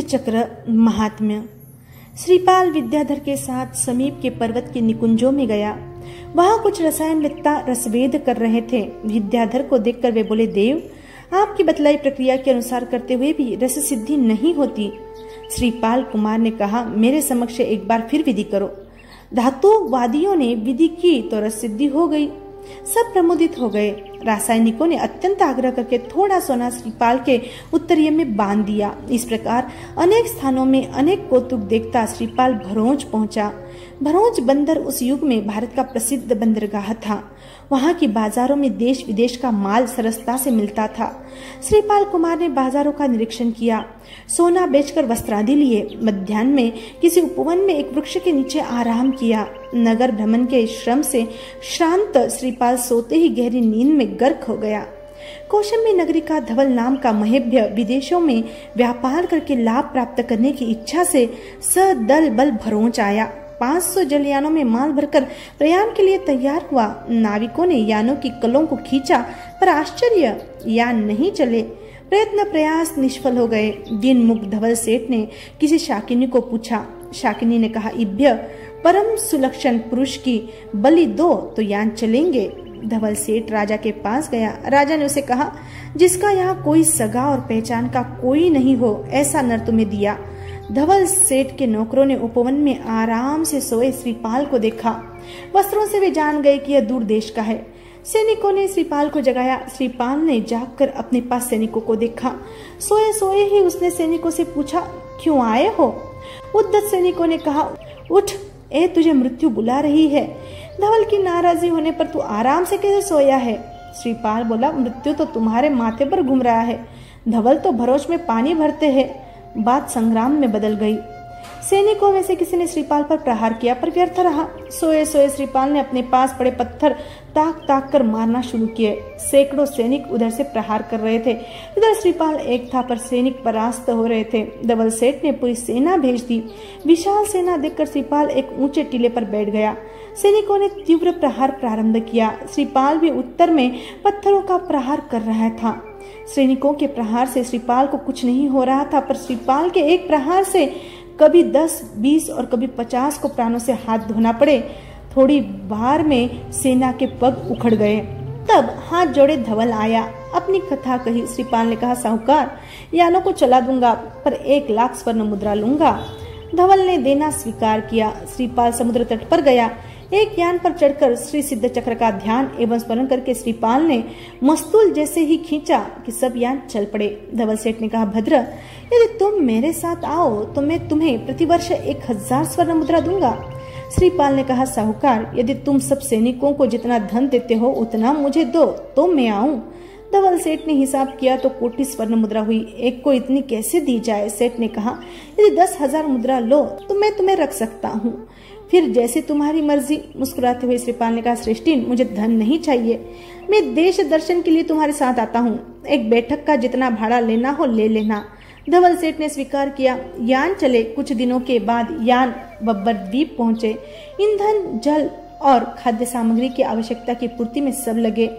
सिद्ध चक्र महात्म्य। श्रीपाल विद्याधर के साथ समीप के पर्वत के निकुंजों में गया। वहां कुछ रसायनवेत्ता रसवेद कर रहे थे। विद्याधर को देखकर वे बोले, देव, आपकी बतलाई प्रक्रिया के अनुसार करते हुए भी रस सिद्धि नहीं होती। श्रीपाल कुमार ने कहा, मेरे समक्ष एक बार फिर विधि करो। धातुवादियों ने विधि की तो रस सिद्धि हो गई। सब प्रमुदित हो गए। रासायनिकों ने अत्यंत आग्रह करके थोड़ा सोना श्रीपाल के उत्तरीय में बांध दिया। इस प्रकार अनेक स्थानों में अनेक कौतुक देखता श्रीपाल भरोच पहुंचा। भरोच बंदर उस युग में भारत का प्रसिद्ध बंदरगाह था। वहां की बाजारों में देश विदेश का माल सरसता से मिलता था। श्रीपाल कुमार ने बाजारों का निरीक्षण किया। सोना बेचकर वस्त्रादि लिए। मध्याह्न में किसी उपवन में एक वृक्ष के नीचे आराम किया। नगर भ्रमण के श्रम से श्रांत श्रीपाल सोते ही गहरी नींद में गर्क हो गया। कौशंबी नगरी का धवल नाम का महभ्य विदेशों में व्यापार करके लाभ प्राप्त करने की इच्छा से सदल बल भरोच आया। 500 जलयानों में माल भरकर प्रयाण के लिए तैयार हुआ। नाविकों ने यानों की कलों को खींचा, पर आश्चर्य, यान नहीं चले। प्रयत्न प्रयास निष्फल हो गए। दिन मुख धवल सेठ ने किसी शाकिनी को पूछा। शाकिनी ने कहा, इभ्य परम सुलक्षण पुरुष की बलि दो तो यान चलेंगे। धवल सेठ राजा के पास गया। राजा ने उसे कहा, जिसका यहाँ कोई सगा और पहचान का कोई नहीं हो, ऐसा नर तुम्हें दिया। धवल सेठ के नौकरों ने उपवन में आराम से सोए श्रीपाल को देखा। वस्त्रों से वे जान गए कि यह दूर देश का है। सैनिकों ने श्रीपाल को जगाया। श्रीपाल ने जागकर अपने पास सैनिकों को देखा। सोए सोए ही उसने सैनिकों से पूछा, क्यों आए हो? उद्धत सैनिकों ने कहा, उठ, ए तुझे मृत्यु बुला रही है। धवल की नाराजी होने पर तू आराम से कैसे सोया है? श्रीपाल बोला, मृत्यु तो तुम्हारे माथे पर घूम रहा है। धवल तो भरोच में पानी भरते हैं। बात संग्राम में बदल गई। सैनिकों में से किसी ने श्रीपाल पर प्रहार किया, पर व्यर्थ रहा। सोए सोए श्रीपाल ने अपने पास पड़े पत्थर ताक ताक कर मारना शुरू किए। सैकड़ों सैनिक उधर से प्रहार कर रहे थे। इधर श्रीपाल एक था, पर सैनिक परास्त हो रहे थे। धवल सेठ ने पूरी सेना भेज दी। विशाल सेना देखकर श्रीपाल एक ऊंचे टीले पर बैठ गया। सैनिकों ने तीव्र प्रहार प्रारंभ किया। श्रीपाल भी उत्तर में पत्थरों का प्रहार कर रहा था। सैनिकों के प्रहार से श्रीपाल को कुछ नहीं हो रहा था, पर श्रीपाल के एक प्रहार से कभी 10, 20 और कभी 50 को प्राणों से हाथ धोना पड़े। थोड़ी बार में सेना के पग उखड़ गए। तब हाथ जोड़े धवल आया। अपनी कथा कही। श्रीपाल ने कहा, साहूकार, यानों को चला दूंगा, पर 1 लाख स्वर्ण मुद्रा लूंगा। धवल ने देना स्वीकार किया। श्रीपाल समुद्र तट पर गया। एक यान पर चढ़कर श्री सिद्ध चक्र का ध्यान एवं स्मरण करके श्रीपाल ने मस्तूल जैसे ही खींचा कि सब यान चल पड़े। धवल सेठ ने कहा, भद्र, यदि तुम मेरे साथ आओ तो मैं तुम्हें प्रतिवर्ष 1000 स्वर्ण मुद्रा दूंगा। श्रीपाल ने कहा, साहूकार, यदि तुम सब सैनिकों को जितना धन देते हो उतना मुझे दो तो मैं आऊं। धवल सेठ ने हिसाब किया तो 1,000,000 स्वर्ण मुद्रा हुई। एक को इतनी कैसे दी जाए? सेठ ने कहा, यदि 10,000 मुद्रा लो तो मैं तुम्हें रख सकता हूँ। फिर जैसे तुम्हारी मर्जी। मुस्कुराते हुए श्रीपाल ने कहा, श्रेष्ठीन, मुझे धन नहीं चाहिए। मैं देश दर्शन के लिए तुम्हारे साथ आता हूँ। एक बैठक का जितना भाड़ा लेना हो ले लेना। धवल सेठ ने स्वीकार किया। यान चले। कुछ दिनों के बाद यान बब्बर द्वीप पहुंचे। ईंधन, जल और खाद्य सामग्री की आवश्यकता की पूर्ति में सब लगे।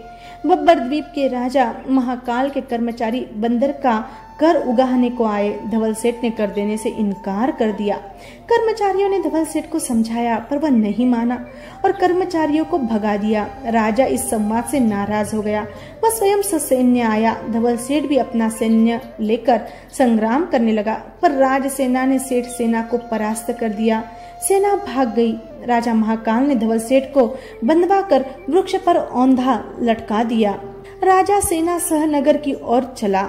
बब्बर द्वीप के राजा महाकाल के कर्मचारी बंदर का कर उगाहने को आए। धवल सेठ ने कर देने से इनकार कर दिया। कर्मचारियों ने धवल सेठ को समझाया, पर वह नहीं माना और कर्मचारियों को भगा दिया। राजा इस संवाद से नाराज हो गया। वह स्वयं ससैन्य आया। धवल सेठ भी अपना सैन्य लेकर संग्राम करने लगा, पर राज सेना ने सेठ सेना को परास्त कर दिया। सेना भाग गई। राजा महाकाल ने धवल सेठ को बंधवा कर वृक्ष पर औंधा लटका दिया। राजा सेना सहनगर की ओर चला।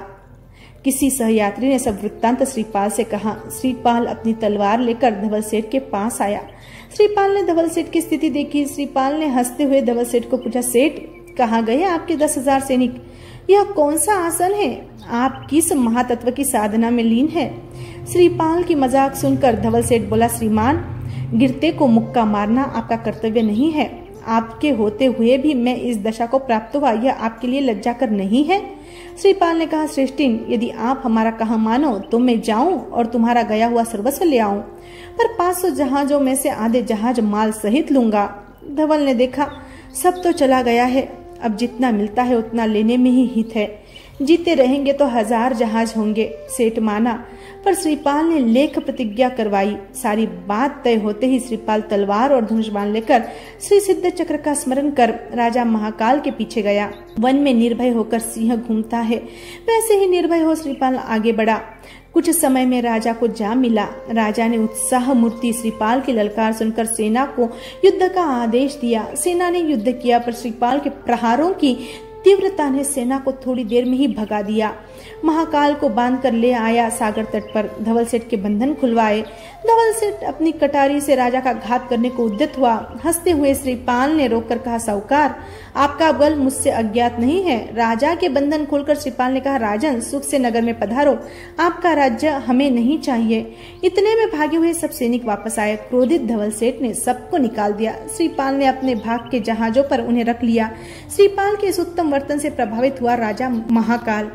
किसी सहयात्री ने सब वृत्तांत श्रीपाल से कहा। श्रीपाल अपनी तलवार लेकर धवल सेठ के पास आया। श्रीपाल ने धवल सेठ की स्थिति देखी। श्रीपाल ने हंसते हुए धवल सेठ को पूछा, सेठ, कहाँ गए आपके 10,000 सैनिक? यह कौन सा आसन है? आप किस महातत्व की साधना में लीन है? श्रीपाल की मजाक सुनकर धवल सेठ बोला, श्रीमान, गिरते को मुक्का मारना आपका कर्तव्य नहीं है। आपके होते हुए भी मैं इस दशा को प्राप्त हुआ, यह आपके लिए लज्जा कर नहीं है? श्रीपाल ने कहा, श्रेष्ठीन, यदि आप हमारा कहा मानो तो मैं जाऊं और तुम्हारा गया हुआ सर्वस्व ले आऊं, पर 500 जहाजों में से आधे जहाज माल सहित लूंगा। धवल ने देखा, सब तो चला गया है। अब जितना मिलता है उतना लेने में ही हित है। जीते रहेंगे तो 1000 जहाज होंगे। सेठ माना, पर श्रीपाल ने लेख प्रतिज्ञा करवाई। सारी बात तय होते ही श्रीपाल तलवार और धनुष बाण लेकर श्री सिद्ध चक्र का स्मरण कर राजा महाकाल के पीछे गया। वन में निर्भय होकर सिंह घूमता है, वैसे ही निर्भय हो श्रीपाल आगे बढ़ा। कुछ समय में राजा को जा मिला। राजा ने उत्साह मूर्ति श्रीपाल की ललकार सुनकर सेना को युद्ध का आदेश दिया। सेना ने युद्ध किया, पर श्रीपाल के प्रहारों की तीव्रता ने सेना को थोड़ी देर में ही भगा दिया। महाकाल को बांध कर ले आया सागर तट पर। धवल सेठ के बंधन खुलवाए। धवल सेठ अपनी कटारी से राजा का घात करने को उद्यत हुआ। हंसते हुए श्रीपाल ने रोककर कहा, साहूकार, आपका बल मुझसे अज्ञात नहीं है। राजा के बंधन खोलकर श्रीपाल ने कहा, राजन, सुख से नगर में पधारो, आपका राज्य हमें नहीं चाहिए। इतने में भागे हुए सब सैनिक वापस आए। क्रोधित धवल सेठ ने सबको निकाल दिया। श्रीपाल ने अपने भाग के जहाजों पर उन्हें रख लिया। श्रीपाल के इस उत्तम वर्तन से प्रभावित हुआ राजा महाकाल।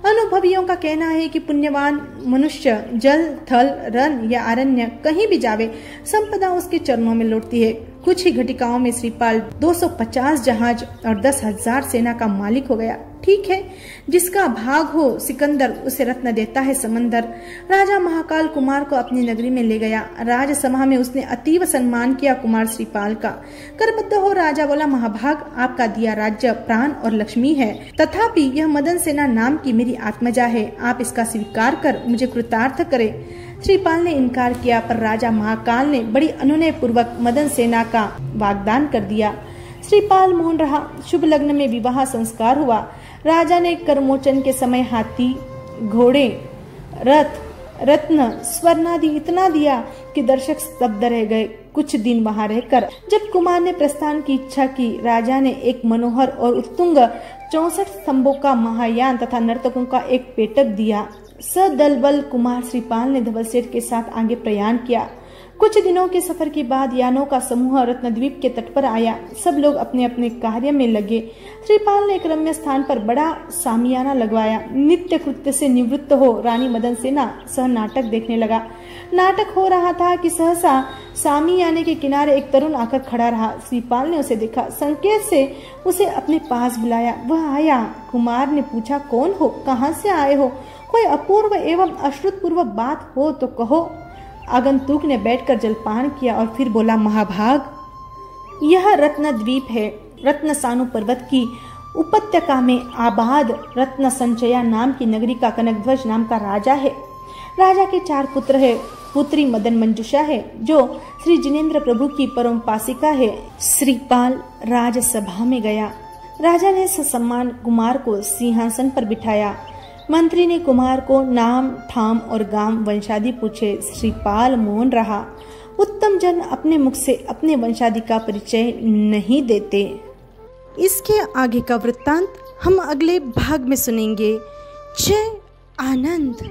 अनुभवियों का कहना है कि पुण्यवान मनुष्य जल, थल, रण या अरण्य कहीं भी जावे, संपदा उसके चरणों में लौटती है। कुछ ही घटिकाओं में श्रीपाल 250 जहाज और 10,000 सेना का मालिक हो गया। ठीक है, जिसका भाग हो सिकंदर, उसे रत्न देता है समंदर। राजा महाकाल कुमार को अपनी नगरी में ले गया। राजसभा में उसने अतीव सम्मान किया कुमार श्रीपाल का। करबद्ध हो राजा बोला, महाभाग, आपका दिया राज्य प्राण और लक्ष्मी है, तथापि यह मदन सेना नाम की मेरी आत्मजा है। आप इसका स्वीकार कर मुझे कृतार्थ करे। श्रीपाल ने इनकार किया, पर राजा महाकाल ने बड़ी अनुनय पूर्वक मदन सेना का वाग्दान कर दिया। श्रीपाल मौन रहा। शुभ लग्न में विवाह संस्कार हुआ। राजा ने करमोचन के समय हाथी, घोड़े, रथ, रत्न, स्वर्णादि इतना दिया कि दर्शक स्तब्ध रह गए। कुछ दिन वहां रहकर जब कुमार ने प्रस्थान की इच्छा की, राजा ने एक मनोहर और उत्तुंग 64 स्तंभों का महायान तथा नर्तकों का एक पेटक दिया। सदल बल कुमार श्रीपाल ने धवल सेठ के साथ आगे प्रयाण किया। कुछ दिनों के सफर के बाद यानों का समूह रत्नद्वीप के तट पर आया। सब लोग अपने अपने कार्य में लगे। श्रीपाल ने एक रम्य स्थान पर बड़ा सामियाना लगवाया। नित्य कृत्य से निवृत्त हो रानी मदन सेना सह नाटक देखने लगा। नाटक हो रहा था कि सहसा सामियाने के किनारे एक तरुण आकर खड़ा रहा। श्रीपाल ने उसे देखा। संकेत से उसे अपने पास बुलाया। वह आया। कुमार ने पूछा, कौन हो, कहाँ से आए हो? कोई अपूर्व एवं अश्रुतपूर्व बात हो तो कहो। आगंतुक ने बैठकर जलपान किया और फिर बोला, महाभाग, यह रत्नद्वीप है। रत्न सानु पर्वत की उपत्यका में आबाद रत्न संचया नाम की नगरी का कनकध्वज नाम का राजा है। राजा के 4 पुत्र है। पुत्री मदन मंजुषा है, जो श्री जिनेन्द्र प्रभु की परम पासिका है। श्रीपाल राजसभा में गया। राजा ने ससम्मान कुमार को सिंहासन पर बिठाया। मंत्री ने कुमार को नाम, ठाम और गांव वंशादि पूछे। श्रीपाल मौन रहा। उत्तम जन अपने मुख से अपने वंशादि का परिचय नहीं देते। इसके आगे का वृत्तांत हम अगले भाग में सुनेंगे। जय आनंद।